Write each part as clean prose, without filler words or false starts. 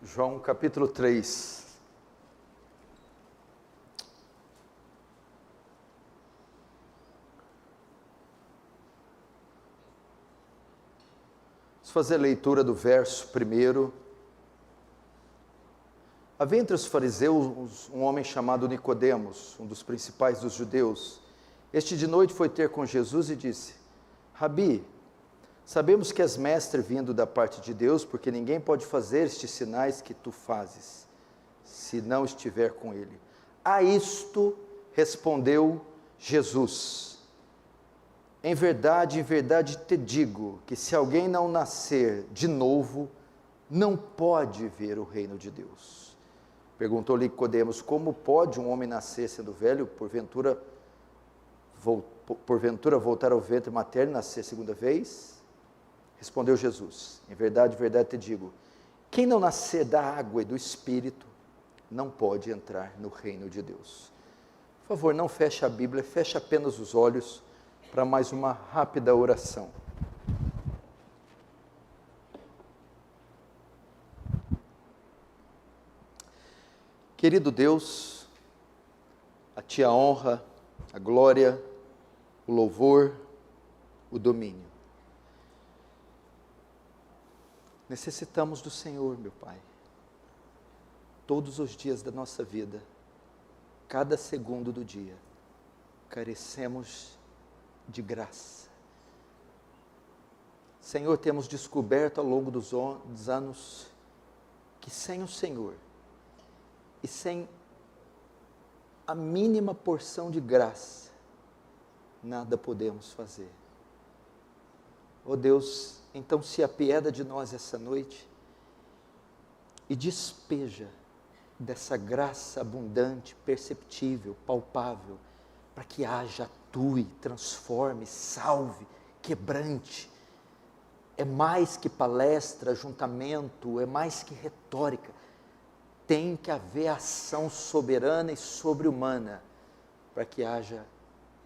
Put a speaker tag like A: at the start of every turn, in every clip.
A: João capítulo 3. Vamos fazer a leitura do verso 1. Havia entre os fariseus um homem chamado Nicodemos, um dos principais dos judeus. Este de noite foi ter com Jesus e disse: Rabi, sabemos que és mestre vindo da parte de Deus, porque ninguém pode fazer estes sinais que tu fazes, se não estiver com ele. A isto respondeu Jesus: em verdade te digo, que se alguém não nascer de novo, não pode ver o reino de Deus. Perguntou-lhe Nicodemos: como pode um homem nascer sendo velho, porventura voltar ao ventre materno e nascer segunda vez? Respondeu Jesus: em verdade te digo, quem não nascer da água e do Espírito, não pode entrar no reino de Deus. Por favor, não feche a Bíblia, feche apenas os olhos para mais uma rápida oração. Querido Deus, a Ti a honra, a glória, o louvor, o domínio. Necessitamos do Senhor, meu Pai, todos os dias da nossa vida, cada segundo do dia, carecemos de graça. Senhor, temos descoberto ao longo dos anos que sem o Senhor e sem a mínima porção de graça, nada podemos fazer. Oh Deus, então se apieda de nós essa noite e despeja dessa graça abundante, perceptível, palpável, para que haja, atue, transforme, salve, quebrante. É mais que palestra, ajuntamento, é mais que retórica. Tem que haver ação soberana e sobre-humana para que haja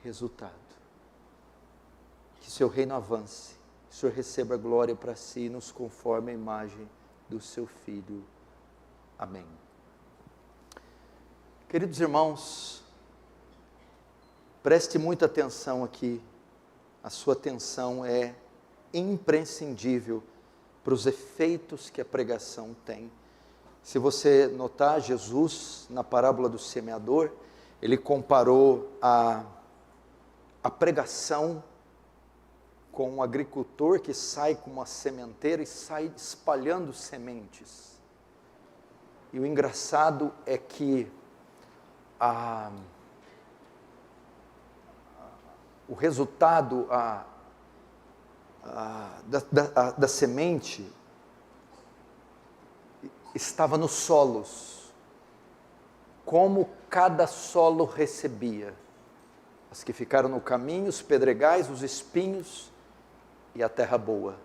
A: resultado. Que seu reino avance, que o Senhor receba a glória para si e nos conforme a imagem do seu Filho. Amém. Queridos irmãos, preste muita atenção aqui, a sua atenção é imprescindível para os efeitos que a pregação tem. Se você notar, Jesus, na parábola do semeador, ele comparou a pregação com um agricultor que sai com uma sementeira e sai espalhando sementes. E o engraçado é que o resultado da semente estava nos solos, como cada solo recebia. As que ficaram no caminho, os pedregais, os espinhos e a terra boa.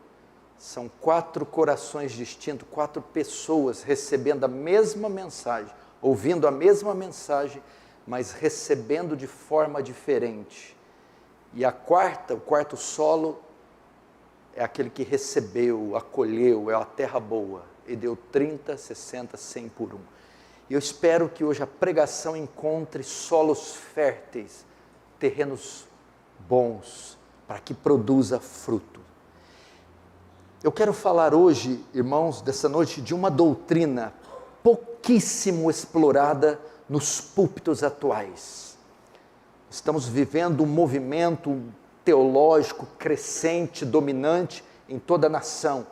A: São 4 corações distintos, 4 pessoas recebendo a mesma mensagem, ouvindo a mesma mensagem, mas recebendo de forma diferente. E o quarto solo, é aquele que recebeu, acolheu, é a terra boa. E deu 30, 60, 100 por 1. E eu espero que hoje a pregação encontre solos férteis, terrenos bons, para que produza fruto. Eu quero falar hoje, irmãos, dessa noite, de uma doutrina pouquíssimo explorada nos púlpitos atuais. Estamos vivendo um movimento teológico crescente, dominante em toda a nação,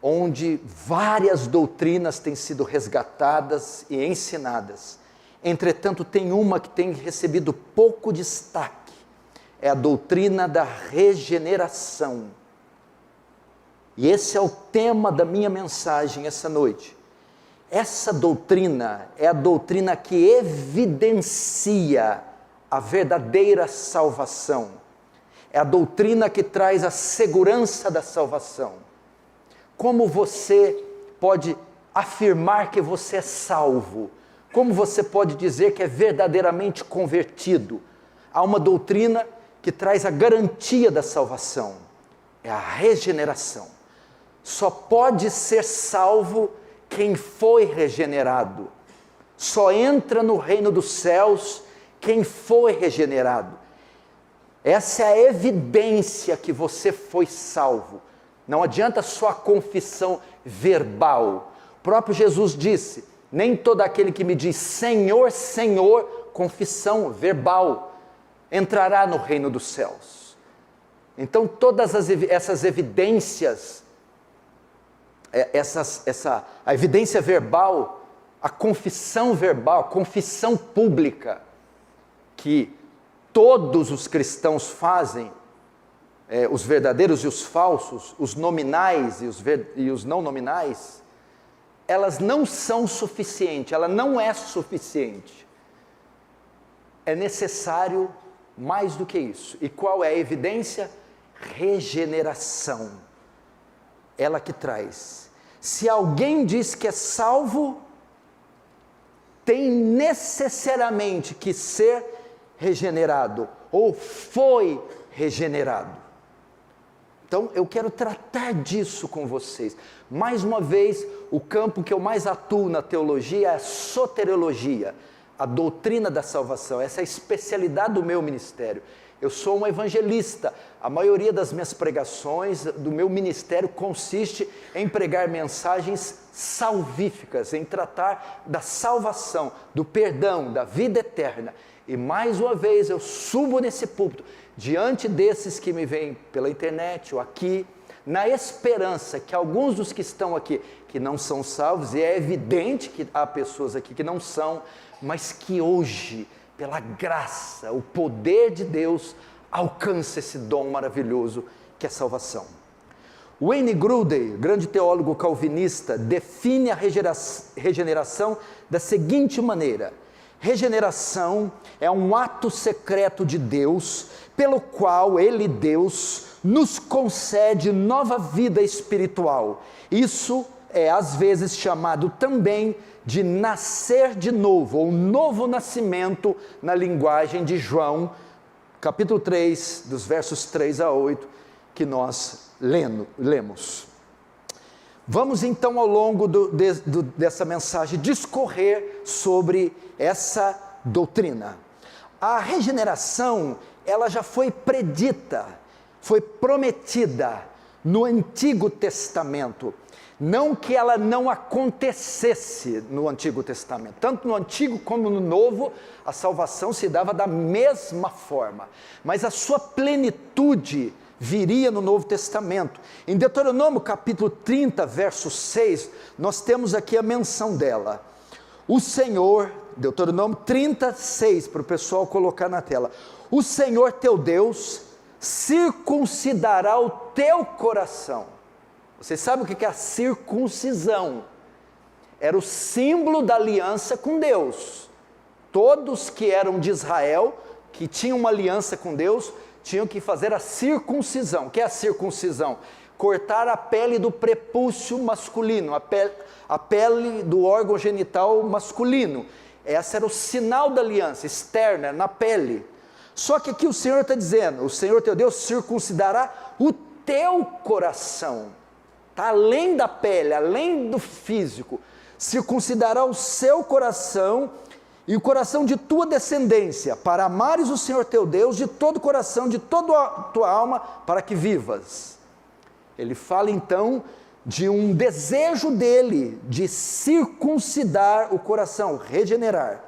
A: onde várias doutrinas têm sido resgatadas e ensinadas. Entretanto, tem uma que tem recebido pouco destaque, é a doutrina da regeneração. E esse é o tema da minha mensagem essa noite. Essa doutrina é a doutrina que evidencia a verdadeira salvação. É a doutrina que traz a segurança da salvação. Como você pode afirmar que você é salvo? Como você pode dizer que é verdadeiramente convertido? Há uma doutrina que traz a garantia da salvação. É a regeneração. Só pode ser salvo quem foi regenerado. Só entra no reino dos céus quem foi regenerado. Essa é a evidência que você foi salvo. Não adianta só a confissão verbal. O próprio Jesus disse, nem todo aquele que me diz Senhor, Senhor, confissão verbal, entrará no reino dos céus. Então todas essas evidências, a evidência verbal, a confissão verbal, a confissão pública, que todos os cristãos fazem, os verdadeiros e os falsos, os nominais e os não nominais, elas não são suficientes, ela não é suficiente. É necessário mais do que isso. E qual é a evidência? Regeneração. Ela que traz. Se alguém diz que é salvo, tem necessariamente que ser regenerado, ou foi regenerado. Então eu quero tratar disso com vocês. Mais uma vez, o campo que eu mais atuo na teologia é a soteriologia, a doutrina da salvação. Essa é a especialidade do meu ministério. Eu sou um evangelista. A maioria das minhas pregações, do meu ministério, consiste em pregar mensagens salvíficas, em tratar da salvação, do perdão, da vida eterna. E mais uma vez eu subo nesse púlpito, diante desses que me veem pela internet ou aqui, na esperança que alguns dos que estão aqui, que não são salvos, e é evidente que há pessoas aqui que não são, mas que hoje, pela graça, o poder de Deus, alcança esse dom maravilhoso que é a salvação. Wayne Grudem, grande teólogo calvinista, define a regeneração da seguinte maneira: regeneração é um ato secreto de Deus, pelo qual Ele, Deus, nos concede nova vida espiritual. Isso é às vezes chamado também de nascer de novo, ou novo nascimento na linguagem de João, capítulo 3, dos versos 3 a 8, que nós lemos. Vamos então ao longo dessa mensagem discorrer sobre essa doutrina. A regeneração, ela já foi predita, foi prometida no Antigo Testamento. Não que ela não acontecesse no Antigo Testamento, tanto no Antigo como no Novo, a salvação se dava da mesma forma, mas a sua plenitude viria no Novo Testamento. Em Deuteronômio capítulo 30, verso 6, nós temos aqui a menção dela. O Senhor, Deuteronômio 36, para o pessoal colocar na tela. O Senhor teu Deus circuncidará o teu coração. Vocês sabem o que é a circuncisão? Era o símbolo da aliança com Deus. Todos que eram de Israel, que tinham uma aliança com Deus, tinham que fazer a circuncisão. O que é a circuncisão? Cortar a pele do prepúcio masculino, a pele do órgão genital masculino. Esse era o sinal da aliança, externa, na pele. Só que aqui o Senhor está dizendo, o Senhor teu Deus circuncidará o teu coração. Está além da pele, além do físico. Circuncidará o seu coração e o coração de tua descendência, para amares o Senhor teu Deus de todo o coração, de toda a tua alma, para que vivas. Ele fala então de um desejo dele de circuncidar o coração, regenerar.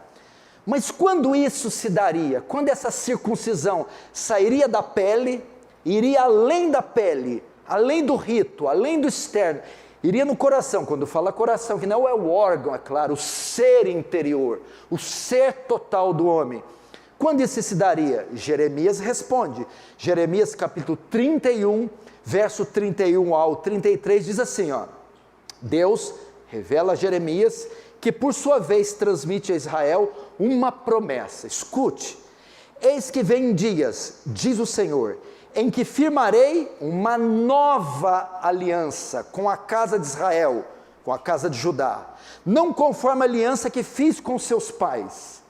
A: Mas quando isso se daria? Quando essa circuncisão sairia da pele, iria além da pele, além do rito, além do externo, iria no coração. Quando fala coração, que não é o órgão, é claro, o ser interior, o ser total do homem. Quando isso se daria? Jeremias responde, Jeremias capítulo 31, verso 31 ao 33, diz assim, ó, Deus revela a Jeremias, que por sua vez transmite a Israel uma promessa. Escute, eis que vem dias, diz o Senhor, em que firmarei uma nova aliança com a casa de Israel, com a casa de Judá, não conforme a aliança que fiz com seus pais.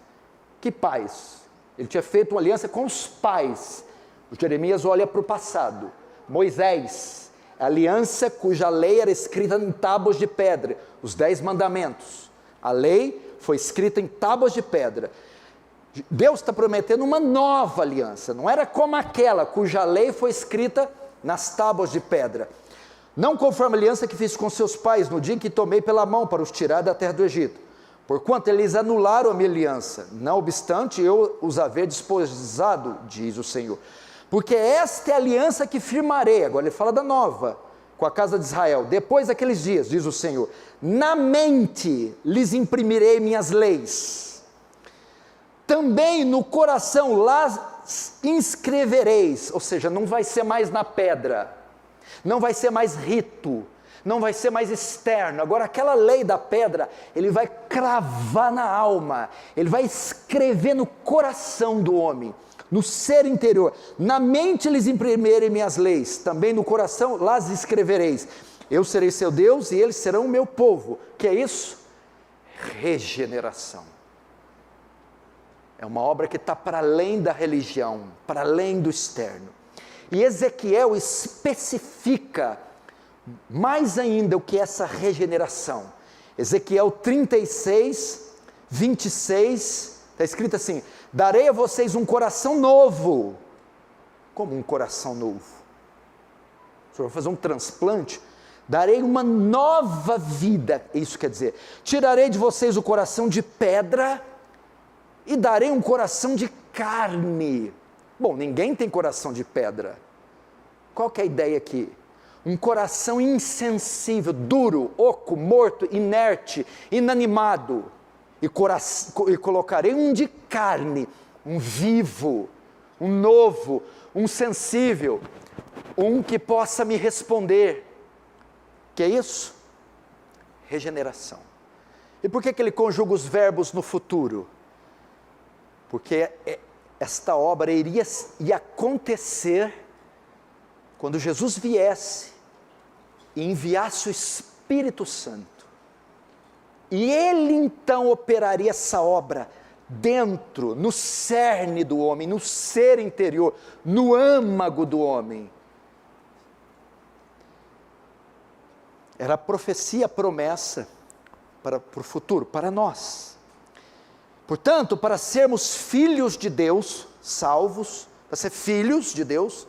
A: Que pais? Ele tinha feito uma aliança com os pais. O Jeremias olha para o passado. Moisés aliança cuja lei era escrita em tábuas de pedra, os 10 mandamentos. A lei foi escrita em tábuas de pedra. Deus está prometendo uma nova aliança, não era como aquela cuja lei foi escrita nas tábuas de pedra. Não conforme a aliança que fiz com seus pais no dia em que tomei pela mão para os tirar da terra do Egito, porquanto eles anularam a minha aliança, não obstante eu os haver desposado, diz o Senhor. Porque esta é a aliança que firmarei, agora ele fala da nova, com a casa de Israel, depois daqueles dias, diz o Senhor, na mente lhes imprimirei minhas leis, também no coração las inscrevereis, ou seja, não vai ser mais na pedra, não vai ser mais rito, não vai ser mais externo. Agora aquela lei da pedra, ele vai cravar na alma, ele vai escrever no coração do homem, no ser interior. Na mente lhes imprimirei minhas leis, também no coração las escrevereis. Eu serei seu Deus e eles serão o meu povo. Que é isso? Regeneração. É uma obra que está para além da religião, para além do externo. E Ezequiel especifica mais ainda o que é essa regeneração. Ezequiel 36, 26, está escrito assim: darei a vocês um coração novo. Como um coração novo? O senhor vai fazer um transplante? Darei uma nova vida, isso quer dizer, tirarei de vocês o coração de pedra e darei um coração de carne. Bom, ninguém tem coração de pedra. Qual que é a ideia aqui? Um coração insensível, duro, oco, morto, inerte, inanimado. E colocarei um de carne, um vivo, um novo, um sensível, um que possa me responder. Que é isso? Regeneração. E por que ele conjuga os verbos no futuro? Porque esta obra ia acontecer quando Jesus viesse e enviasse o Espírito Santo. E ele então operaria essa obra dentro, no cerne do homem, no ser interior, no âmago do homem. Era a profecia, a promessa para o futuro, para nós. Portanto, para sermos filhos de Deus, salvos, para ser filhos de Deus,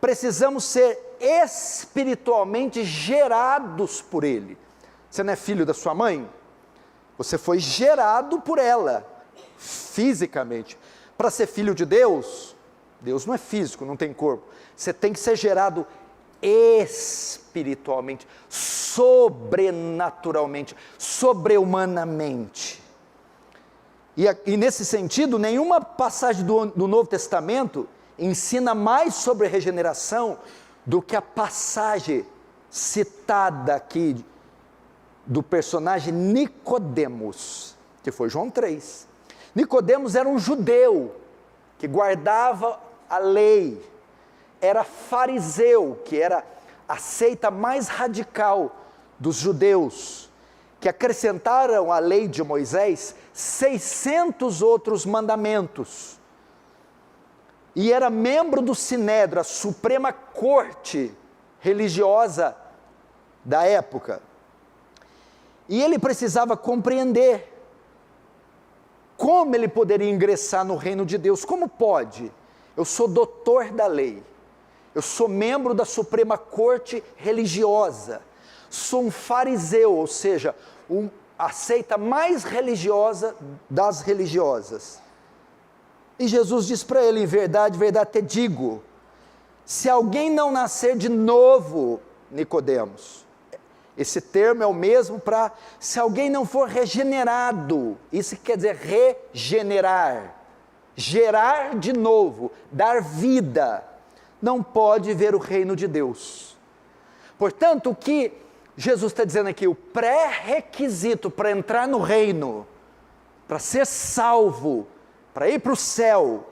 A: precisamos ser espiritualmente gerados por Ele. Você não é filho da sua mãe? Você foi gerado por ela, fisicamente. Para ser filho de Deus, Deus não é físico, não tem corpo. Você tem que ser gerado espiritualmente, sobrenaturalmente, sobre-humanamente. E nesse sentido, nenhuma passagem do Novo Testamento ensina mais sobre regeneração do que a passagem citada aqui do personagem Nicodemos, que foi João 3. Nicodemos era um judeu que guardava a lei, era fariseu, que era a seita mais radical dos judeus, que acrescentaram à lei de Moisés 600 outros mandamentos. E era membro do Sinédrio, a suprema corte religiosa da época. E ele precisava compreender como ele poderia ingressar no reino de Deus. Como pode? Eu sou doutor da lei, eu sou membro da suprema corte religiosa, sou um fariseu, ou seja, a seita mais religiosa das religiosas. E Jesus diz para ele: em verdade, verdade te digo, se alguém não nascer de novo, Nicodemos, esse termo é o mesmo para se alguém não for regenerado, isso quer dizer regenerar, gerar de novo, dar vida, não pode ver o reino de Deus. Portanto, o que Jesus está dizendo aqui, o pré-requisito para entrar no reino, para ser salvo, para ir para o céu,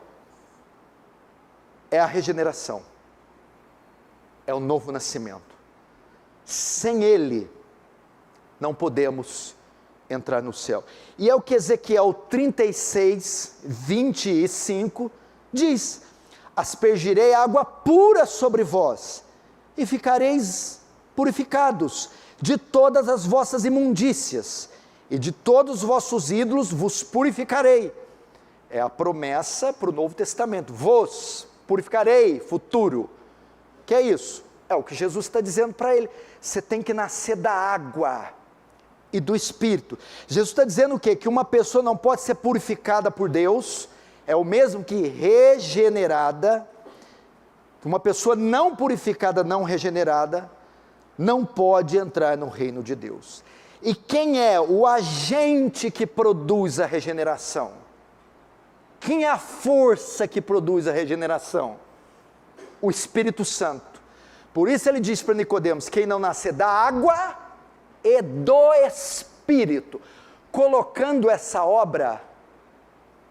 A: é a regeneração, é o novo nascimento. Sem ele, não podemos entrar no céu. E é o que Ezequiel 36, 25 diz: aspergirei água pura sobre vós, e ficareis purificados de todas as vossas imundícias, e de todos os vossos ídolos vos purificarei. É a promessa para o Novo Testamento, vos purificarei, futuro. Que é isso? É o que Jesus está dizendo para ele, você tem que nascer da água e do Espírito. Jesus está dizendo o quê? Que uma pessoa não pode ser purificada por Deus, é o mesmo que regenerada. Uma pessoa não purificada, não regenerada, não pode entrar no reino de Deus. E quem é o agente que produz a regeneração? Quem é a força que produz a regeneração? O Espírito Santo. Por isso ele diz para Nicodemos, quem não nascer da água e do Espírito, colocando essa obra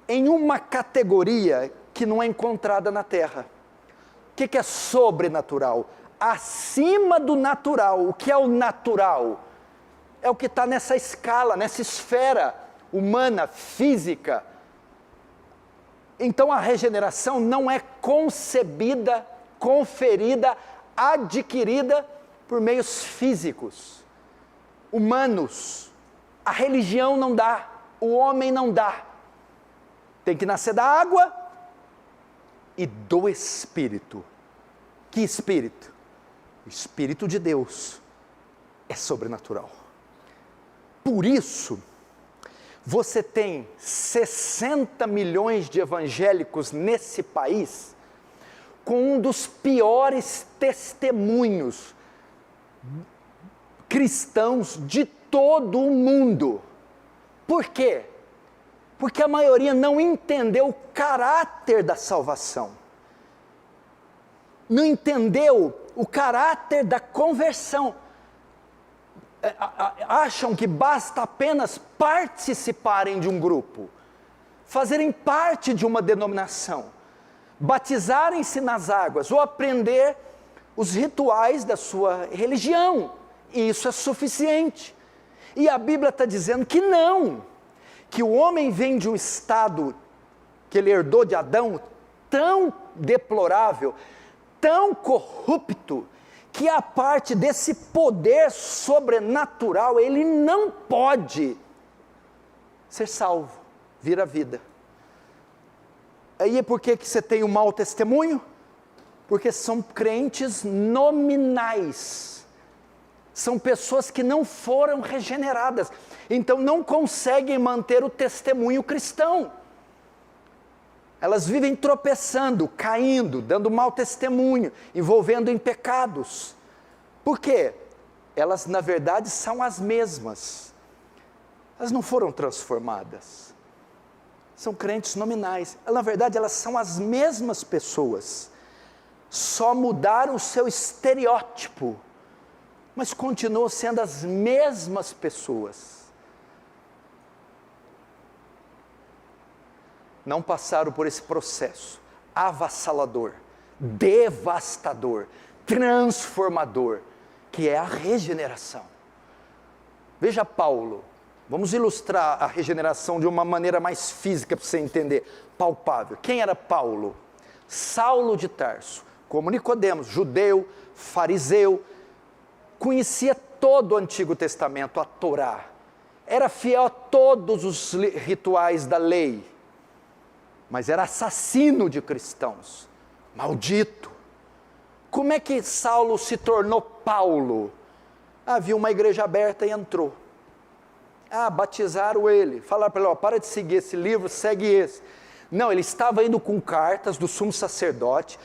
A: em uma categoria que não é encontrada na terra. O que é sobrenatural? Acima do natural. O que é o natural? É o que está nessa escala, nessa esfera humana, física. Então a regeneração não é concebida, conferida, adquirida por meios físicos, humanos. A religião não dá, o homem não dá. Tem que nascer da água e do Espírito. Que Espírito? O Espírito de Deus é sobrenatural. Por isso, você tem 60 milhões de evangélicos nesse país, com um dos piores testemunhos cristãos de todo o mundo. Por quê? Porque a maioria não entendeu o caráter da salvação, não entendeu o caráter da conversão. Acham que basta apenas participarem de um grupo, fazerem parte de uma denominação, batizarem-se nas águas ou aprender os rituais da sua religião, e isso é suficiente. E a Bíblia está dizendo que não, que o homem vem de um estado que ele herdou de Adão tão deplorável, tão corrupto, que a parte desse poder sobrenatural, ele não pode ser salvo, vir à vida. Aí por que você tem um mau testemunho? Porque são crentes nominais, são pessoas que não foram regeneradas, então não conseguem manter o testemunho cristão. Elas vivem tropeçando, caindo, dando mau testemunho, envolvendo em pecados. Por quê? Elas na verdade são as mesmas. Elas não foram transformadas. São crentes nominais. Na verdade elas são as mesmas pessoas. Só mudaram o seu estereótipo, mas continuam sendo as mesmas pessoas. Não passaram por esse processo avassalador, devastador, transformador, que é a regeneração. Veja Paulo, vamos ilustrar a regeneração de uma maneira mais física para você entender, palpável. Quem era Paulo? Saulo de Tarso, como Nicodemos, judeu, fariseu, conhecia todo o Antigo Testamento, a Torá, era fiel a todos os rituais da lei, mas era assassino de cristãos, maldito. Como é que Saulo se tornou Paulo? Havia uma igreja aberta e entrou. Batizaram ele, falaram para ele, para de seguir esse livro, segue esse. Não, ele estava indo com cartas do sumo sacerdote,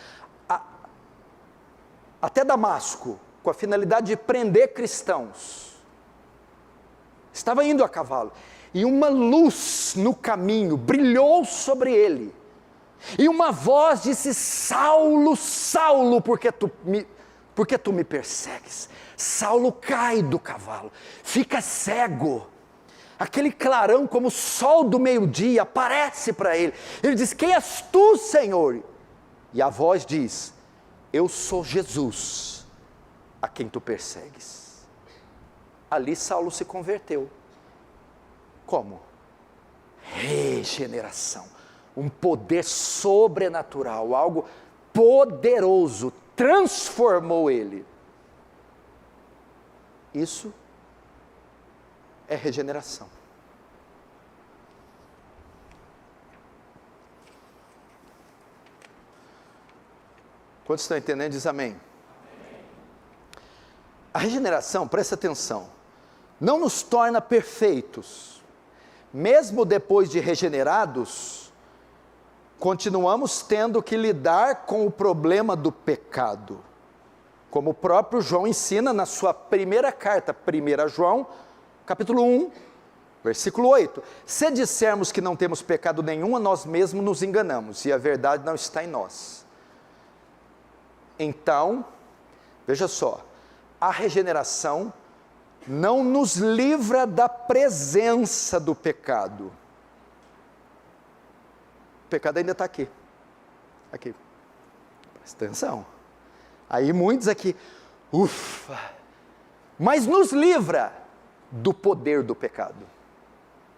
A: até Damasco, com a finalidade de prender cristãos. Estava indo a cavalo. E uma luz no caminho brilhou sobre ele, e uma voz disse: Saulo, Saulo, por que tu me persegues? Saulo cai do cavalo, fica cego, aquele clarão como o sol do meio-dia aparece para ele, ele diz: quem és tu, Senhor? E a voz diz: eu sou Jesus, a quem tu persegues. Ali Saulo se converteu. Como? Regeneração, um poder sobrenatural, algo poderoso, transformou ele. Isso é regeneração. Quantos estão entendendo? Diz amém. A regeneração, presta atenção, não nos torna perfeitos. Mesmo depois de regenerados, continuamos tendo que lidar com o problema do pecado. Como o próprio João ensina na sua primeira carta, 1 João, capítulo 1, versículo 8. Se dissermos que não temos pecado nenhum, a nós mesmos nos enganamos, e a verdade não está em nós. Então, veja só, a regeneração não nos livra da presença do pecado. O pecado ainda está aqui. Aqui. Presta atenção. Aí muitos aqui, ufa, mas nos livra do poder do pecado.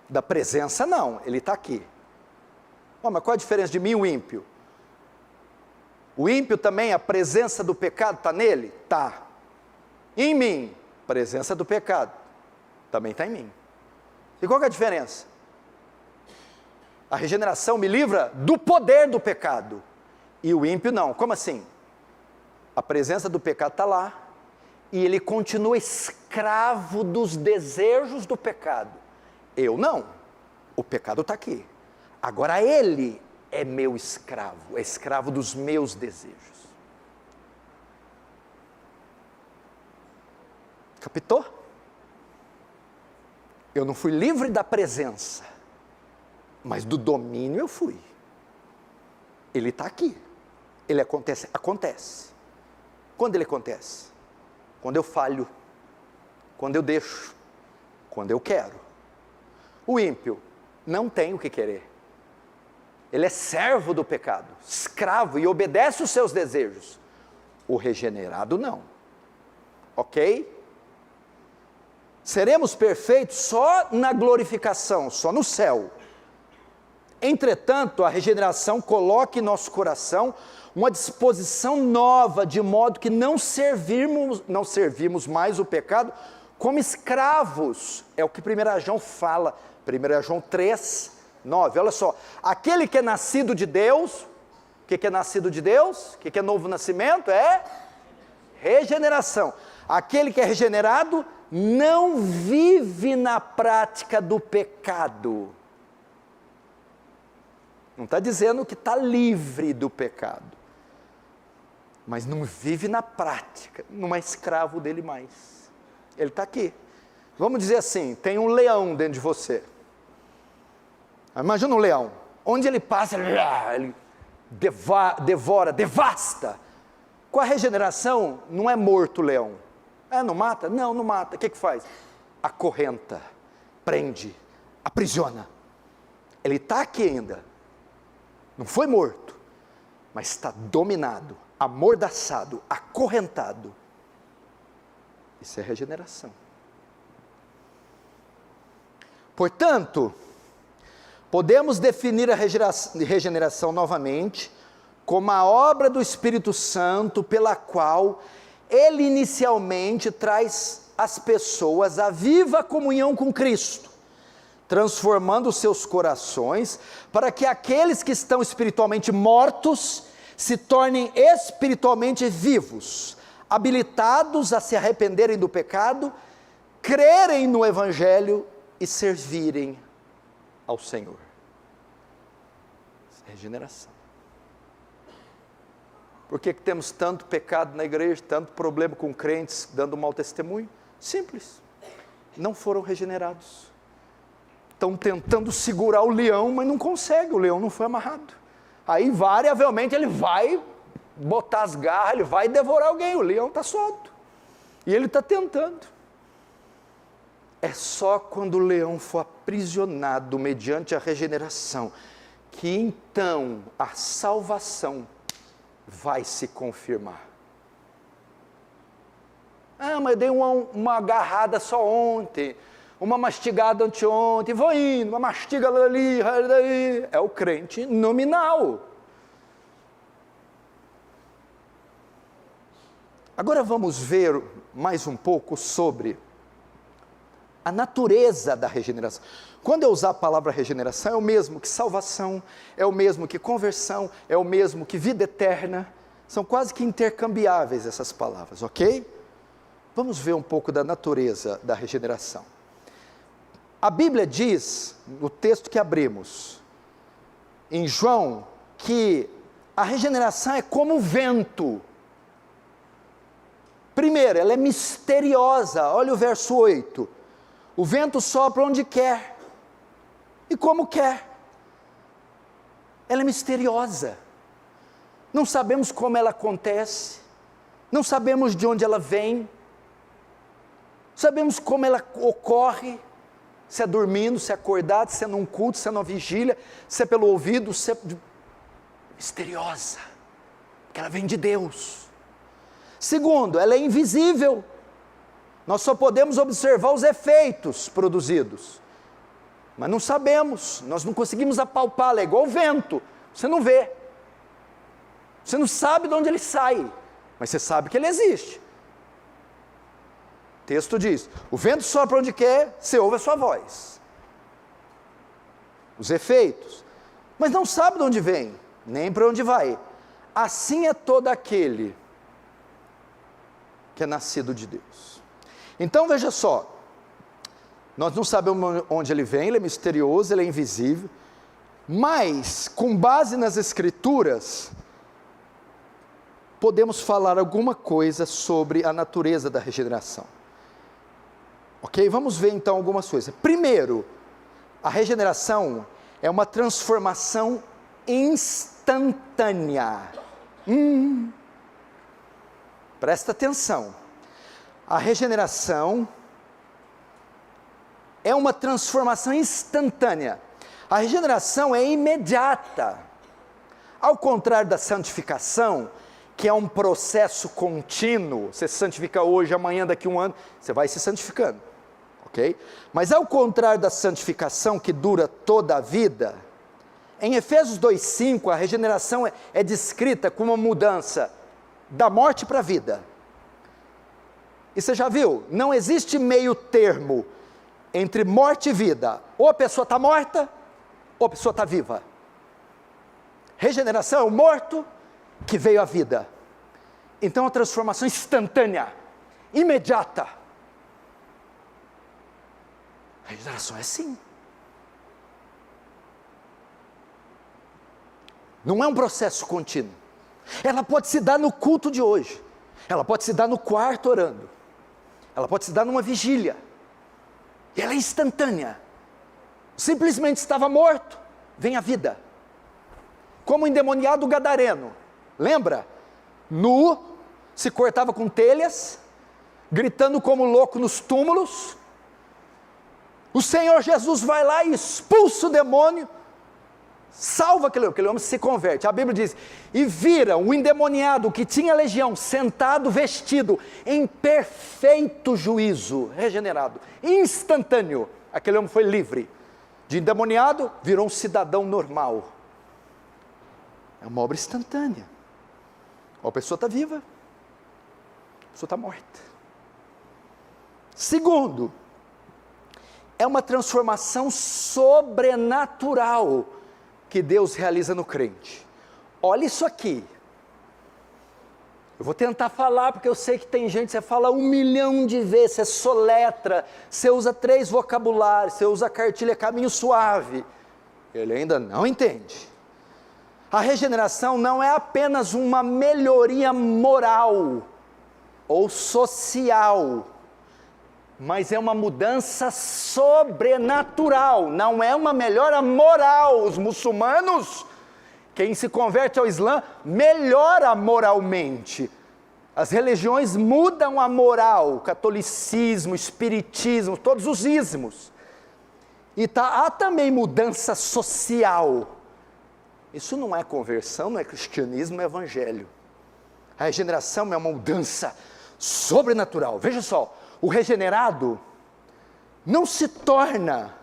A: Da presença não, ele está aqui. Oh, mas qual a diferença de mim e o ímpio? O ímpio também, a presença do pecado está nele? Está. Em mim, a presença do pecado também está em mim. E qual que é a diferença? A regeneração me livra do poder do pecado, e o ímpio não. Como assim? A presença do pecado está lá, e ele continua escravo dos desejos do pecado. Eu não, o pecado está aqui. Agora ele é meu escravo, é escravo dos meus desejos. Captou? Eu não fui livre da presença, mas do domínio eu fui. Ele está aqui. Ele acontece. Acontece. Quando ele acontece? Quando eu falho, quando eu deixo, quando eu quero. O ímpio não tem o que querer. Ele é servo do pecado, escravo, e obedece os seus desejos. O regenerado não. Ok? Seremos perfeitos só na glorificação, só no céu. Entretanto, a regeneração coloca em nosso coração uma disposição nova, de modo que não servimos mais o pecado como escravos. É o que 1 João fala, 1 João 3, 9. Olha só, aquele que é nascido de Deus, o que é nascido de Deus? O que é novo nascimento? É regeneração. Aquele que é regenerado não vive na prática do pecado. Não está dizendo que está livre do pecado, mas não vive na prática, não é escravo dele mais. Ele está aqui. Vamos dizer assim, tem um leão dentro de você. Imagina um leão, onde ele passa, ele devora, devasta. Com a regeneração, não é morto o leão. Não mata? Não, não mata. O que faz? Acorrenta, prende, aprisiona. Ele está aqui ainda. Não foi morto, mas está dominado, amordaçado, acorrentado. Isso é regeneração. Portanto, podemos definir a regeneração novamente como a obra do Espírito Santo, pela qual ele inicialmente traz as pessoas à viva comunhão com Cristo, transformando seus corações, para que aqueles que estão espiritualmente mortos se tornem espiritualmente vivos, habilitados a se arrependerem do pecado, crerem no Evangelho e servirem ao Senhor. Regeneração. Por que temos tanto pecado na igreja, tanto problema com crentes dando mau testemunho? Simples, não foram regenerados. Estão tentando segurar o leão, mas não consegue, o leão não foi amarrado. Aí invariavelmente ele vai botar as garras, ele vai devorar alguém, o leão está solto. E ele está tentando. É só quando o leão for aprisionado mediante a regeneração, que então a salvação vai se confirmar. Mas eu dei uma agarrada só ontem, uma mastigada anteontem, vou indo, uma mastiga ali, é o crente nominal. Agora vamos ver mais um pouco sobre a natureza da regeneração. Quando eu usar a palavra regeneração, é o mesmo que salvação, é o mesmo que conversão, é o mesmo que vida eterna, são quase que intercambiáveis essas palavras, ok? Vamos ver um pouco da natureza da regeneração. A Bíblia diz, no texto que abrimos, em João, que a regeneração é como o vento. Primeiro, ela é misteriosa, olha o verso 8, o vento sopra onde quer, e como quer, ela é misteriosa, não sabemos como ela acontece, não sabemos de onde ela vem, sabemos como ela ocorre, se é dormindo, se é acordado, se é num culto, se é numa vigília, se é pelo ouvido, se é misteriosa, porque ela vem de Deus. Segundo, ela é invisível, nós só podemos observar os efeitos produzidos, mas não sabemos, nós não conseguimos apalpá-la, é igual o vento, você não vê, você não sabe de onde ele sai, mas você sabe que ele existe. O texto diz, o vento sopra onde quer, você ouve a sua voz, os efeitos, mas não sabe de onde vem, nem para onde vai. Assim é todo aquele que é nascido de Deus. Então veja só, nós não sabemos onde ele vem, ele é misterioso, ele é invisível, mas com base nas Escrituras, podemos falar alguma coisa sobre a natureza da regeneração. Ok? Vamos ver então algumas coisas. Primeiro, a regeneração é uma transformação instantânea. Presta atenção, a regeneração é uma transformação instantânea, a regeneração é imediata, ao contrário da santificação, que é um processo contínuo, você se santifica hoje, amanhã, daqui a um ano, você vai se santificando, ok? Mas ao contrário da santificação, que dura toda a vida, em Efésios 2,5, a regeneração é descrita como uma mudança da morte para a vida. E você já viu, não existe meio termo entre morte e vida, ou a pessoa está morta, ou a pessoa está viva. Regeneração é o morto que veio à vida, então a transformação instantânea, imediata. A regeneração é assim, não é um processo contínuo. Ela pode se dar no culto de hoje, ela pode se dar no quarto orando, ela pode se dar numa vigília, e ela é instantânea, simplesmente estava morto, vem a vida, como o endemoniado gadareno, lembra? Nu, se cortava com telhas, gritando como louco nos túmulos, o Senhor Jesus vai lá e expulsa o demônio, salva aquele homem, se converte. A Bíblia diz, e viram o endemoniado que tinha legião, sentado, vestido, em perfeito juízo, regenerado, instantâneo, aquele homem foi livre, de endemoniado, virou um cidadão normal. É uma obra instantânea, a pessoa está viva, a pessoa está morta. Segundo, é uma transformação sobrenatural, que Deus realiza no crente. Olha isso aqui, eu vou tentar falar, porque eu sei que tem gente, você fala 1 milhão de vezes, você soletra, você usa 3 vocabulários, você usa a cartilha caminho suave, ele ainda não entende. A regeneração não é apenas uma melhoria moral, ou social, mas é uma mudança sobrenatural, não é uma melhora moral. Os muçulmanos, quem se converte ao Islã, melhora moralmente. As religiões mudam a moral, catolicismo, espiritismo, todos os ismos. E há também mudança social. Isso não é conversão, não é cristianismo, não é evangelho. A regeneração é uma mudança sobrenatural. Veja só, o regenerado não se torna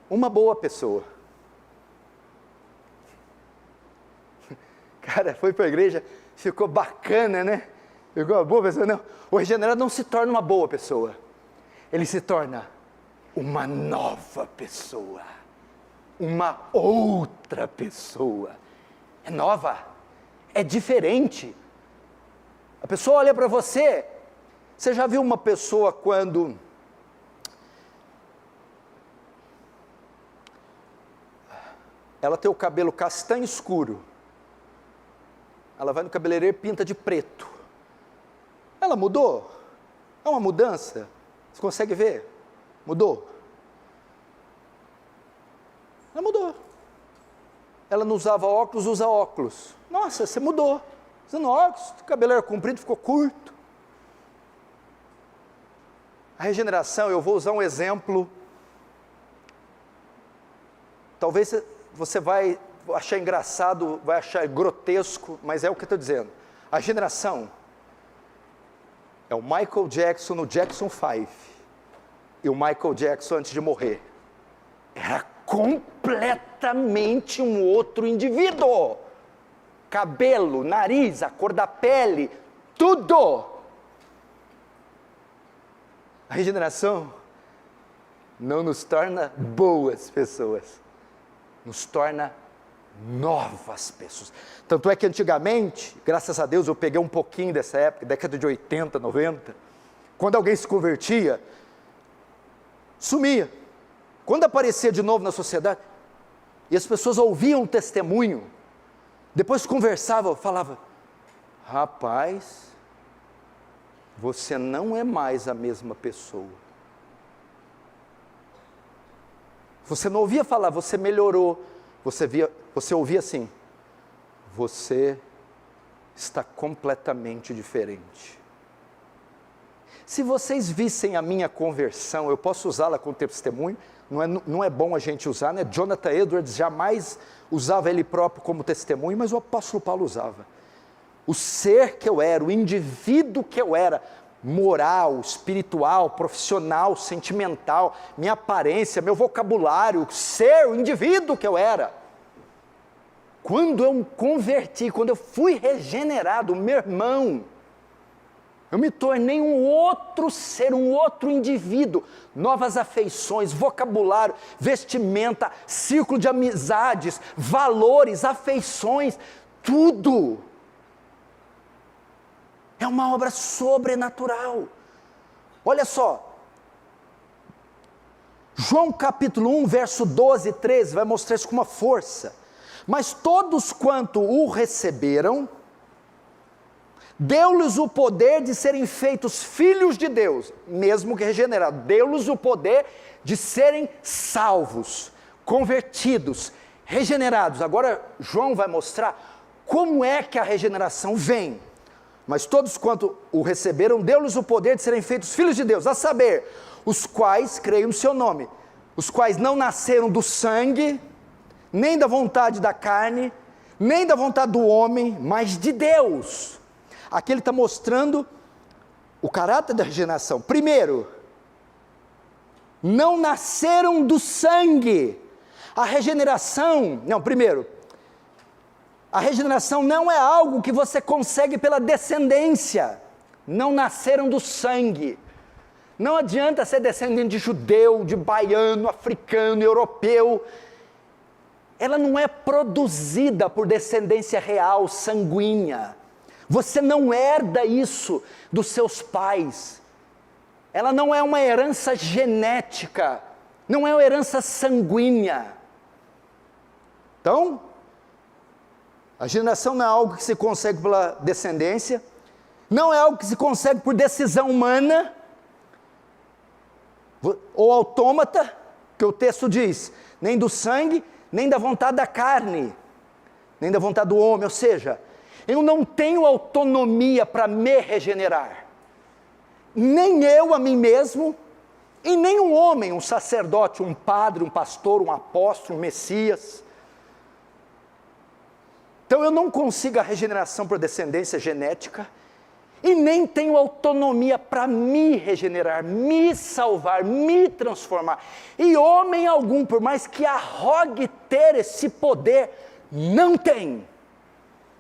A: uma boa pessoa. Cara, foi para a igreja, ficou bacana, né? Ficou uma boa pessoa. Não, o regenerado não se torna uma boa pessoa. Ele se torna uma nova pessoa. Uma outra pessoa. É nova. É diferente. A pessoa olha para você. Você já viu uma pessoa quando ela tem o cabelo castanho escuro, ela vai no cabeleireiro e pinta de preto, ela mudou? É uma mudança? Você consegue ver? Mudou? Ela mudou. Ela não usava óculos, usa óculos. Nossa, você mudou. Usando óculos, o cabelo era comprido, ficou curto. A regeneração, eu vou usar um exemplo, talvez você vai achar engraçado, vai achar grotesco, mas é o que eu estou dizendo. A regeneração é o Michael Jackson no Jackson 5 e o Michael Jackson antes de morrer. Era completamente um outro indivíduo. Cabelo, nariz, a cor da pele, tudo. A regeneração não nos torna boas pessoas, nos torna novas pessoas. Tanto é que antigamente, graças a Deus, eu peguei um pouquinho dessa época, década de 80, 90, quando alguém se convertia, sumia. Quando aparecia de novo na sociedade, e as pessoas ouviam o testemunho, depois conversavam, falavam, rapaz, você não é mais a mesma pessoa. Você não ouvia falar, você melhorou. Você ouvia assim, você está completamente diferente. Se vocês vissem a minha conversão, eu posso usá-la como testemunho, não é bom a gente usar, né? Jonathan Edwards jamais usava ele próprio como testemunho, mas o apóstolo Paulo usava. O ser que eu era, o indivíduo que eu era, moral, espiritual, profissional, sentimental, minha aparência, meu vocabulário, o ser, o indivíduo que eu era. Quando eu me converti, quando eu fui regenerado, meu irmão, eu me tornei um outro ser, um outro indivíduo, novas afeições, vocabulário, vestimenta, círculo de amizades, valores, afeições, tudo. É uma obra sobrenatural. Olha só, João capítulo 1, verso 12 e 13, vai mostrar isso com uma força. Mas todos quanto o receberam, deu-lhes o poder de serem feitos filhos de Deus, mesmo que regenerados, deu-lhes o poder de serem salvos, convertidos, regenerados. Agora João vai mostrar como é que a regeneração vem. Mas todos quanto o receberam, deu-lhes o poder de serem feitos filhos de Deus, a saber, os quais creem no seu nome, os quais não nasceram do sangue, nem da vontade da carne, nem da vontade do homem, mas de Deus. Aqui ele está mostrando o caráter da regeneração. Primeiro, não nasceram do sangue. A regeneração, a regeneração não é algo que você consegue pela descendência. Não nasceram do sangue. Não adianta ser descendente de judeu, de baiano, africano, europeu. Ela não é produzida por descendência real, sanguínea. Você não herda isso dos seus pais. Ela não é uma herança genética, não é uma herança sanguínea. Então, a regeneração não é algo que se consegue pela descendência, não é algo que se consegue por decisão humana, ou autômata, que o texto diz, nem do sangue, nem da vontade da carne, nem da vontade do homem, ou seja, eu não tenho autonomia para me regenerar, nem eu a mim mesmo, e nem um homem, um sacerdote, um padre, um pastor, um apóstolo, um Messias. Então eu não consigo a regeneração por descendência genética, e nem tenho autonomia para me regenerar, me salvar, me transformar. E homem algum, por mais que arrogue ter esse poder, não tem.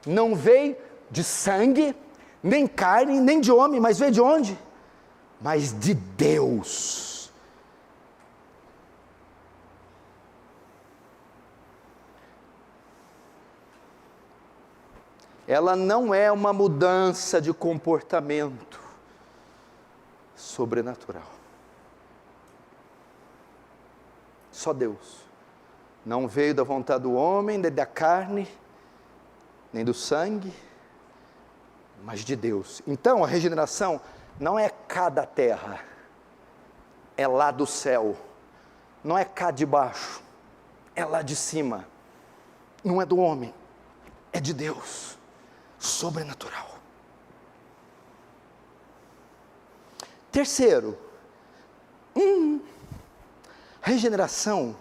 A: Não veio de sangue, nem carne, nem de homem, mas veio de onde? Mas de Deus. Ela não é uma mudança de comportamento sobrenatural. Só Deus. Não veio da vontade do homem, nem da carne, nem do sangue, mas de Deus. Então a regeneração não é cá da terra, é lá do céu. Não é cá de baixo, é lá de cima. Não é do homem, é de Deus. Sobrenatural. Terceiro, regeneração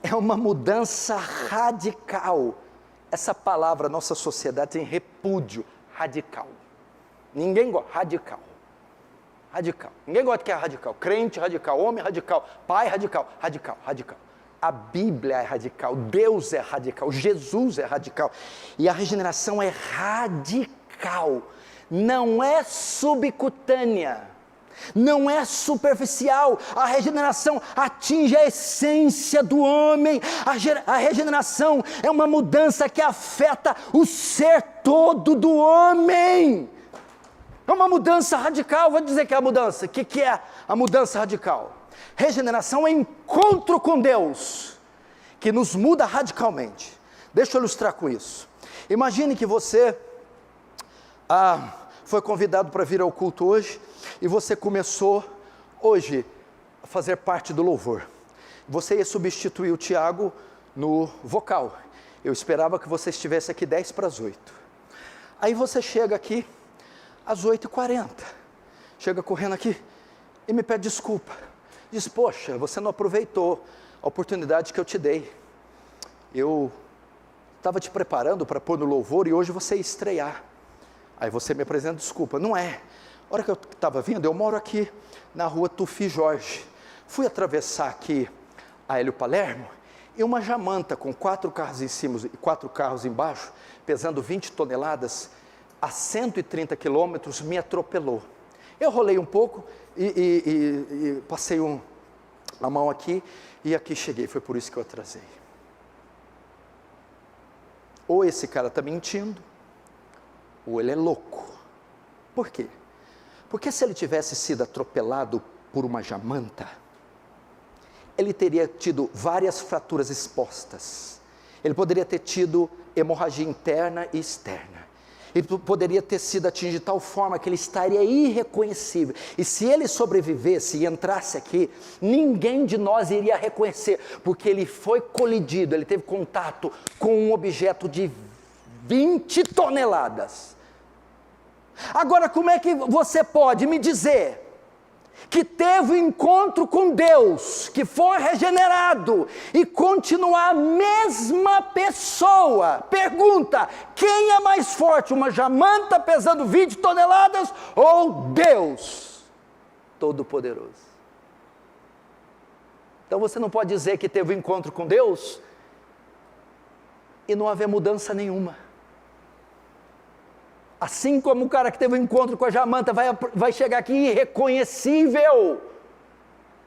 A: é uma mudança radical. Essa palavra, nossa sociedade tem repúdio, radical. Ninguém gosta, radical. Radical. Ninguém gosta de que é radical. Crente radical, homem radical, pai radical, radical, radical. A Bíblia é radical, Deus é radical, Jesus é radical. E a regeneração é radical. Não é subcutânea. Não é superficial. A regeneração atinge a essência do homem. A regeneração é uma mudança que afeta o ser todo do homem. É uma mudança radical. Vou dizer que é a mudança. O que é a mudança radical? Regeneração é encontro com Deus, que nos muda radicalmente. Deixa eu ilustrar com isso. Imagine que você foi convidado para vir ao culto hoje, e você começou hoje a fazer parte do louvor. Você ia substituir o Tiago no vocal. Eu esperava que você estivesse aqui 10 para as 8. Aí você chega aqui às 8h40, chega correndo aqui e me pede desculpa. Diz, poxa, você não aproveitou a oportunidade que eu te dei. Eu estava te preparando para pôr no louvor e hoje você ia estrear. Aí você me apresenta desculpa. Não é. A hora que eu estava vindo, eu moro aqui na rua Tufi Jorge. Fui atravessar aqui a Hélio Palermo e uma jamanta com 4 carros em cima e 4 carros embaixo, pesando 20 toneladas, a 130 quilômetros, me atropelou. Eu rolei um pouco e passei a mão aqui e aqui cheguei. Foi por isso que eu atrasei. Ou esse cara está mentindo, ou ele é louco. Por quê? Porque se ele tivesse sido atropelado por uma jamanta, ele teria tido várias fraturas expostas. Ele poderia ter tido hemorragia interna e externa. Ele poderia ter sido atingido de tal forma que ele estaria irreconhecível. E se ele sobrevivesse e entrasse aqui, ninguém de nós iria reconhecer, porque ele foi colidido, ele teve contato com um objeto de 20 toneladas. Agora, como é que você pode me dizer que teve um encontro com Deus, que foi regenerado e continuar a mesma pessoa? Pergunta: quem é mais forte, uma jamanta pesando 20 toneladas ou Deus Todo-Poderoso? Então você não pode dizer que teve um encontro com Deus e não haver mudança nenhuma. Assim como o cara que teve um encontro com a jamanta vai chegar aqui irreconhecível,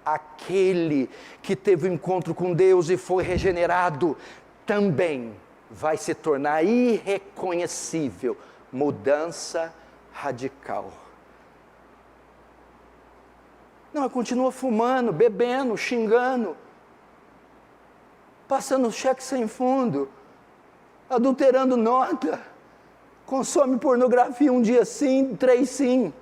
A: aquele que teve um encontro com Deus e foi regenerado também vai se tornar irreconhecível. Mudança radical. Não, continua fumando, bebendo, xingando, passando cheque sem fundo, adulterando nota, consome pornografia um dia sim, 3 sim,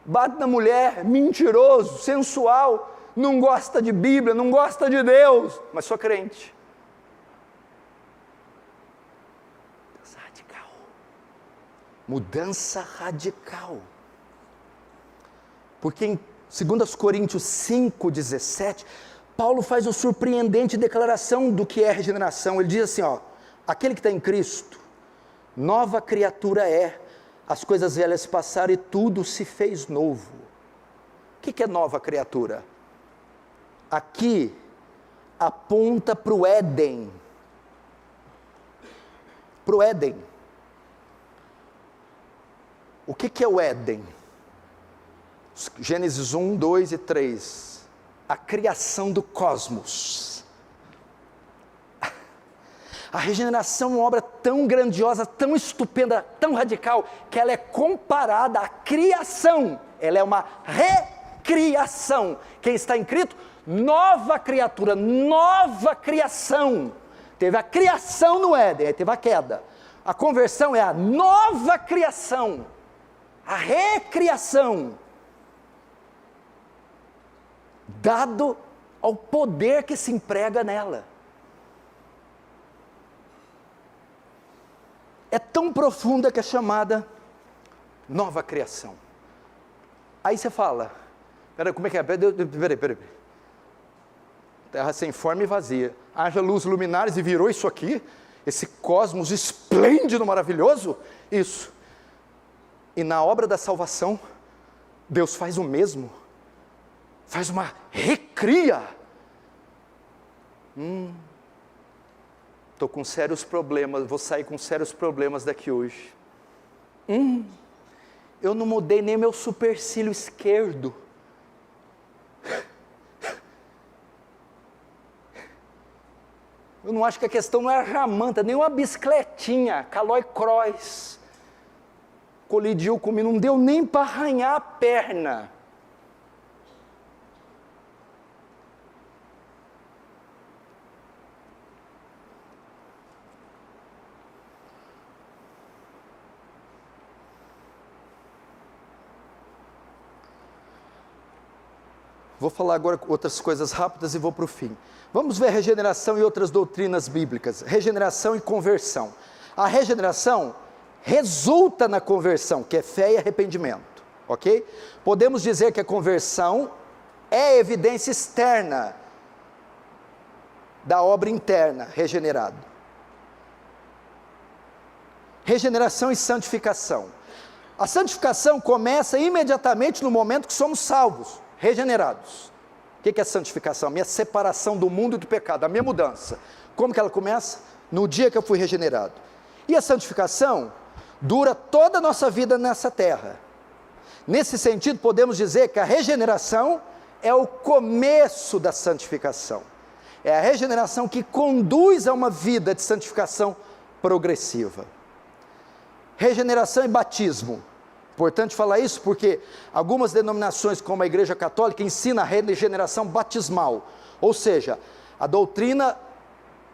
A: bate na mulher, mentiroso, sensual, não gosta de Bíblia, não gosta de Deus, mas sou crente. Mudança radical. Mudança radical. Porque em 2 Coríntios 5,17, Paulo faz uma surpreendente declaração do que é regeneração. Ele diz assim, aquele que está em Cristo, nova criatura é, as coisas velhas passaram e tudo se fez novo. O que é nova criatura? Aqui aponta para o Éden. Para o Éden. O que é o Éden? Gênesis 1, 2 e 3. A criação do cosmos. A regeneração é uma obra tão grandiosa, tão estupenda, tão radical, que ela é comparada à criação. Ela é uma recriação. Quem está em Cristo? Nova criatura, nova criação. Teve a criação no Éden, aí teve a queda. A conversão é a nova criação, a recriação, dado ao poder que se emprega nela. É tão profunda que é chamada nova criação. Aí você fala, peraí, como é que é? Peraí. Terra sem forma e vazia. Haja luz luminares e virou isso aqui? Esse cosmos esplêndido, maravilhoso? Isso. E na obra da salvação, Deus faz o mesmo. Faz uma recria. Estou com sérios problemas, vou sair com sérios problemas daqui hoje. Eu não mudei nem meu supercílio esquerdo. Eu não acho que a questão não é a jamanta, nem uma bicicletinha, Calói Cross. Colidiu comigo, não deu nem para arranhar a perna. Vou falar agora outras coisas rápidas e vou para o fim. Vamos ver regeneração e outras doutrinas bíblicas. Regeneração e conversão. A regeneração resulta na conversão, que é fé e arrependimento, ok? Podemos dizer que a conversão é evidência externa da obra interna, regenerado. Regeneração e santificação. A santificação começa imediatamente no momento que somos salvos, regenerados. O que é a santificação? A minha separação do mundo e do pecado, a minha mudança. Como que ela começa? No dia que eu fui regenerado. E a santificação dura toda a nossa vida nessa terra. Nesse sentido, podemos dizer que a regeneração é o começo da santificação. É a regeneração que conduz a uma vida de santificação progressiva. Regeneração e batismo. Importante falar isso porque algumas denominações, como a Igreja Católica, ensinam a regeneração batismal. Ou seja, a doutrina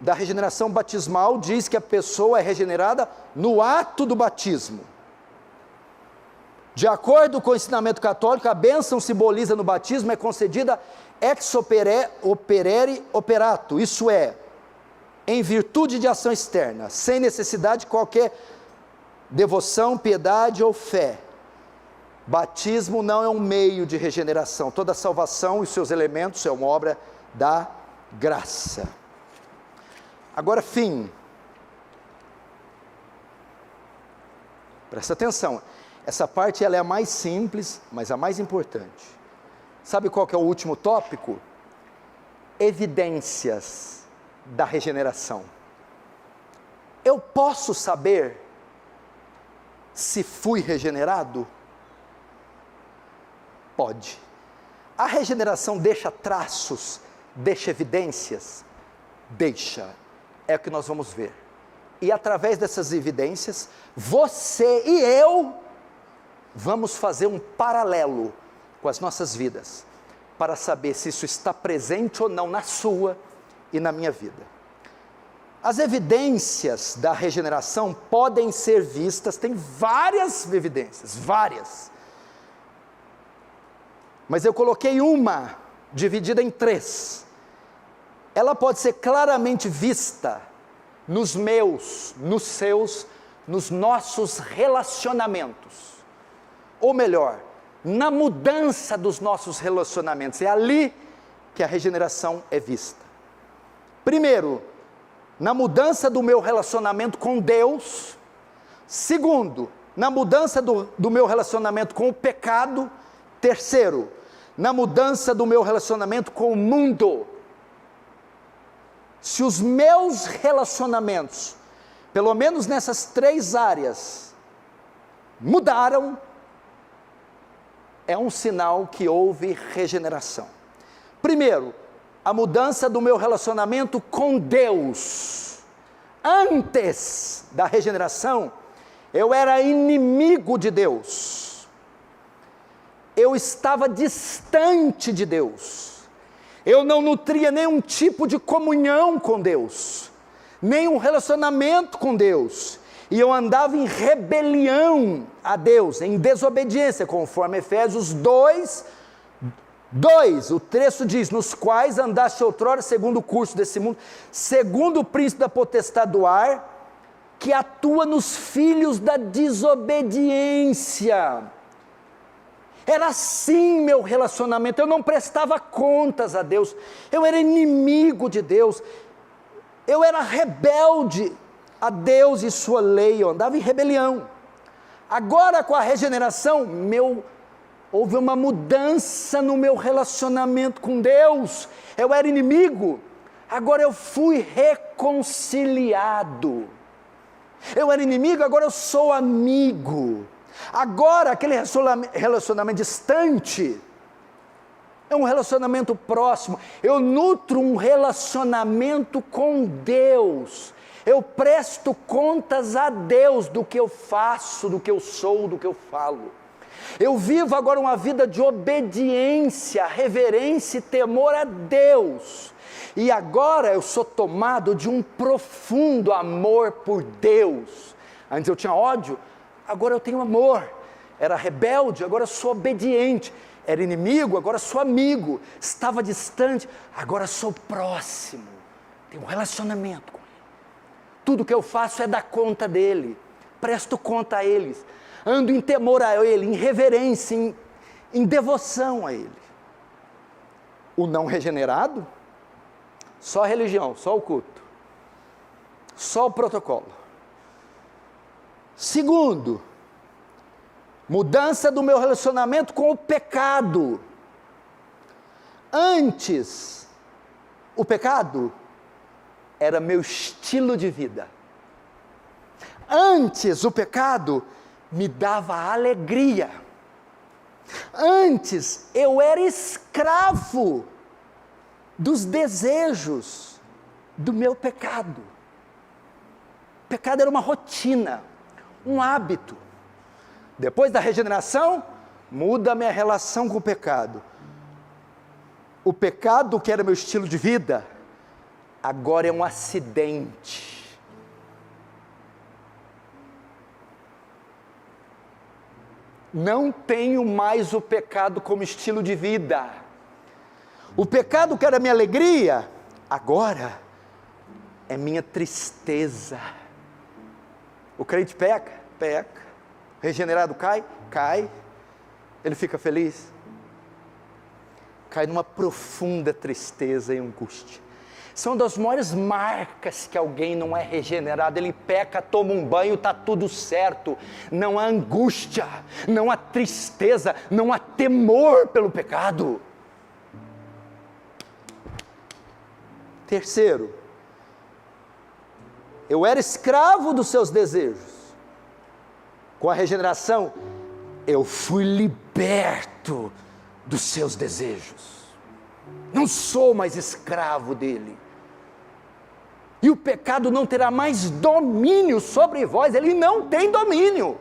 A: da regeneração batismal diz que a pessoa é regenerada no ato do batismo. De acordo com o ensinamento católico, a bênção simboliza no batismo é concedida ex opere operato, isso é, em virtude de ação externa, sem necessidade de qualquer devoção, piedade ou fé. Batismo não é um meio de regeneração, toda salvação e seus elementos é uma obra da graça. Agora, fim. Presta atenção, essa parte ela é a mais simples, mas a mais importante. Sabe qual que é o último tópico? Evidências da regeneração. Eu posso saber se fui regenerado? Pode. A regeneração deixa traços, deixa evidências? Deixa. É o que nós vamos ver. E através dessas evidências, você e eu vamos fazer um paralelo com as nossas vidas, para saber se isso está presente ou não na sua e na minha vida. As evidências da regeneração podem ser vistas, tem várias evidências, várias. Mas eu coloquei uma, dividida em 3. Ela pode ser claramente vista nos meus, nos seus, nos nossos relacionamentos. Ou melhor, na mudança dos nossos relacionamentos. É ali que a regeneração é vista. Primeiro, na mudança do meu relacionamento com Deus. Segundo, na mudança do meu relacionamento com o pecado. Terceiro, na mudança do meu relacionamento com o mundo. Se os meus relacionamentos, pelo menos nessas 3 áreas, mudaram, é um sinal que houve regeneração. Primeiro, a mudança do meu relacionamento com Deus. Antes da regeneração, eu era inimigo de Deus. Eu estava distante de Deus. Eu não nutria nenhum tipo de comunhão com Deus, nenhum relacionamento com Deus. E eu andava em rebelião a Deus, em desobediência, conforme Efésios 2, o texto diz, nos quais andaste outrora segundo o curso desse mundo, segundo o príncipe da potestade do ar, que atua nos filhos da desobediência. Era assim meu relacionamento, eu não prestava contas a Deus, eu era inimigo de Deus, eu era rebelde a Deus e sua lei, eu andava em rebelião. Agora com a regeneração, houve uma mudança no meu relacionamento com Deus. Eu era inimigo, agora eu fui reconciliado. Eu era inimigo, agora eu sou amigo. Agora aquele relacionamento distante é um relacionamento próximo. Eu nutro um relacionamento com Deus. Eu presto contas a Deus do que eu faço, do que eu sou, do que eu falo. Eu vivo agora uma vida de obediência, reverência e temor a Deus. E agora eu sou tomado de um profundo amor por Deus. Antes eu tinha ódio, agora eu tenho amor. Era rebelde, agora eu sou obediente. Era inimigo, agora sou amigo. Estava distante, agora sou próximo. Tenho um relacionamento com Ele. Tudo que eu faço é dar conta dEle. Presto conta a Ele. Ando em temor a Ele, em reverência, em devoção a Ele. O não regenerado, só a religião, só o culto. Só o protocolo. Segundo, mudança do meu relacionamento com o pecado. Antes, o pecado era meu estilo de vida. Antes, o pecado me dava alegria. Antes, eu era escravo dos desejos do meu pecado. O pecado era uma rotina, um hábito. Depois da regeneração, muda a minha relação com o pecado. O pecado, que era meu estilo de vida, agora é um acidente. Não tenho mais o pecado como estilo de vida. O pecado que era minha alegria, agora é minha tristeza. O crente peca, peca. O regenerado cai, cai. Ele fica feliz. Cai numa profunda tristeza e angústia. São das maiores marcas que alguém não é regenerado. Ele peca, toma um banho, está tudo certo. Não há angústia, não há tristeza, não há temor pelo pecado. Terceiro, eu era escravo dos seus desejos. Com a regeneração, eu fui liberto dos seus desejos. Não sou mais escravo dele. E o pecado não terá mais domínio sobre vós. Ele não tem domínio.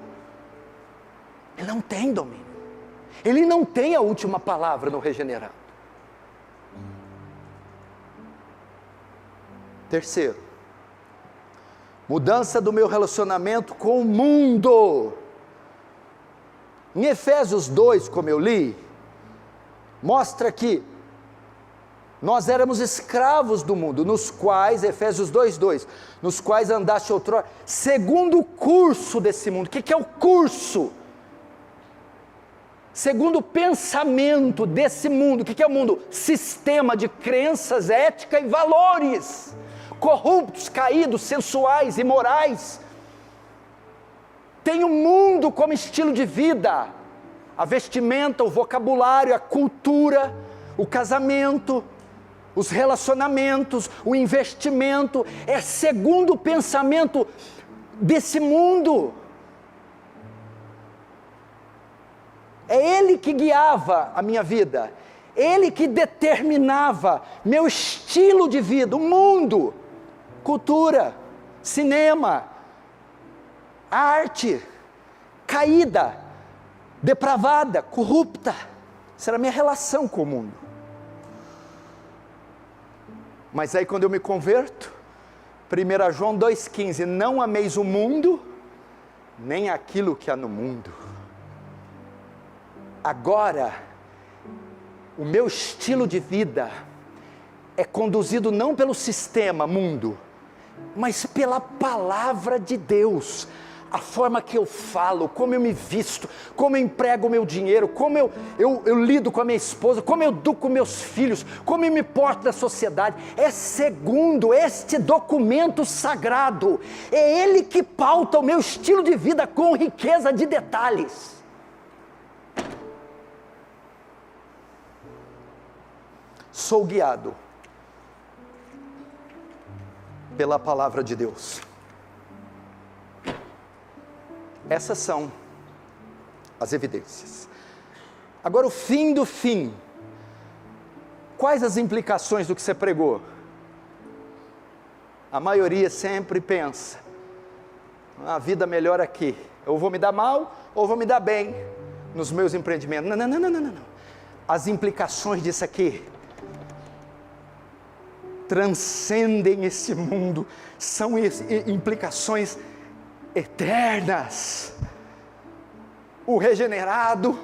A: Ele não tem domínio. Ele não tem a última palavra no regenerado. Terceiro, mudança do meu relacionamento com o mundo. Em Efésios 2, como eu li, mostra que nós éramos escravos do mundo, nos quais, Efésios 2:2, nos quais andaste outrora, segundo o curso desse mundo. O que é o curso? Segundo o pensamento desse mundo. O que é o mundo? Sistema de crenças, ética e valores, corruptos, caídos, sensuais, imorais. Tem o mundo como estilo de vida, a vestimenta, o vocabulário, a cultura, o casamento, os relacionamentos, o investimento, é segundo o pensamento desse mundo. É Ele que guiava a minha vida. Ele que determinava meu estilo de vida, o mundo, cultura, cinema, arte, caída, depravada, corrupta. Essa era a minha relação com o mundo. Mas aí quando eu me converto, 1 João 2,15, não ameis o mundo, nem aquilo que há no mundo. Agora, o meu estilo de vida é conduzido não pelo sistema mundo, mas pela palavra de Deus. A forma que eu falo, como eu me visto, como eu emprego o meu dinheiro, como eu lido com a minha esposa, como eu educo meus filhos, como eu me porto na sociedade, é segundo este documento sagrado. É ele que pauta o meu estilo de vida com riqueza de detalhes. Sou guiado pela palavra de Deus. Essas são as evidências. Agora, o fim do fim. Quais as implicações do que você pregou? A maioria sempre pensa, a vida melhor aqui. Eu vou me dar mal ou vou me dar bem nos meus empreendimentos. Não. As implicações disso aqui transcendem esse mundo. São implicações eternas. O regenerado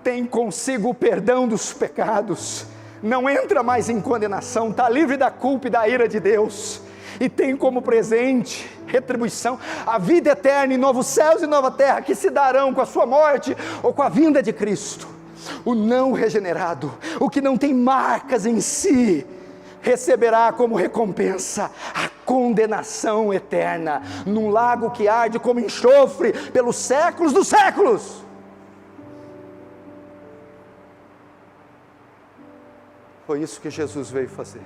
A: tem consigo o perdão dos pecados, não entra mais em condenação, está livre da culpa e da ira de Deus, e tem como presente, retribuição, a vida eterna em novos céus e nova terra, que se darão com a sua morte ou com a vinda de Cristo. O não regenerado, o que não tem marcas em si, receberá como recompensa a condenação eterna, num lago que arde como enxofre pelos séculos dos séculos. Foi isso que Jesus veio fazer.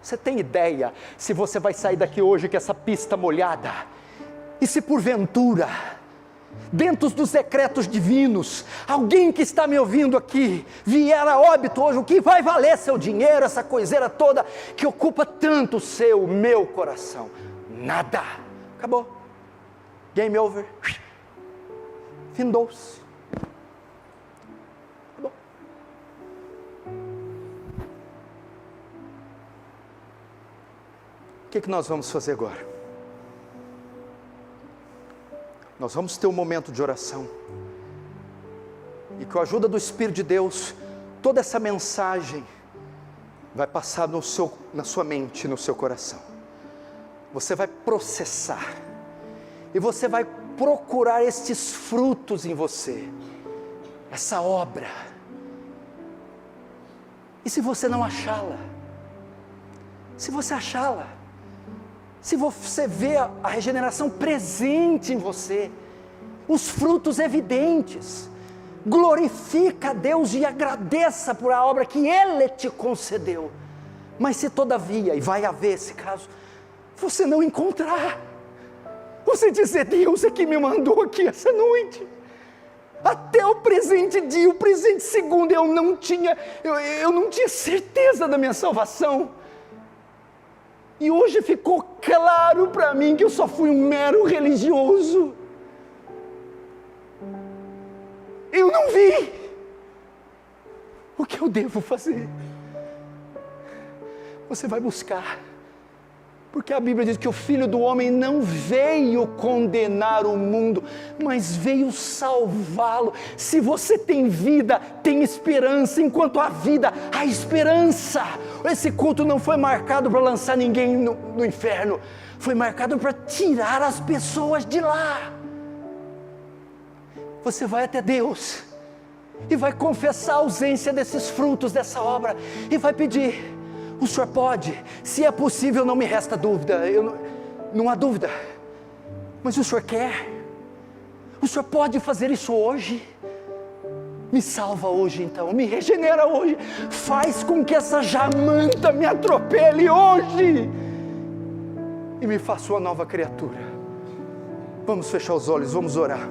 A: Você tem ideia se você vai sair daqui hoje com essa pista molhada? E se porventura, dentro dos decretos divinos, alguém que está me ouvindo aqui, vier a óbito hoje, o que vai valer seu dinheiro, essa coiseira toda, que ocupa tanto o meu coração? Nada. Acabou. Game over. Findou-se. Acabou. O que nós vamos fazer agora? Nós vamos ter um momento de oração, e com a ajuda do Espírito de Deus, toda essa mensagem vai passar na sua mente, no seu coração. Você vai processar, e você vai procurar estes frutos em você, essa obra. E se você não achá-la, se você achá-la, se você vê a regeneração presente em você, os frutos evidentes, glorifica a Deus e agradeça por a obra que Ele te concedeu. Mas se todavia, e vai haver esse caso, você não encontrar, você dizer, Deus é que me mandou aqui essa noite, até o presente dia, o presente segundo, eu não tinha certeza da minha salvação. E hoje ficou claro para mim que eu só fui um mero religioso. Eu não vi. O que eu devo fazer? Você vai buscar. Porque a Bíblia diz que o Filho do Homem não veio condenar o mundo, mas veio salvá-lo. Se você tem vida, tem esperança. Enquanto há vida, há esperança. Esse culto não foi marcado para lançar ninguém no inferno, foi marcado para tirar as pessoas de lá. Você vai até Deus e vai confessar a ausência desses frutos, dessa obra, e vai pedir: o Senhor pode, se é possível, não me resta dúvida, não há dúvida, mas o Senhor quer, o Senhor pode fazer isso hoje. Me salva hoje então, me regenera hoje, faz com que essa jamanta me atropele hoje, e me faça uma nova criatura. Vamos fechar os olhos, vamos orar.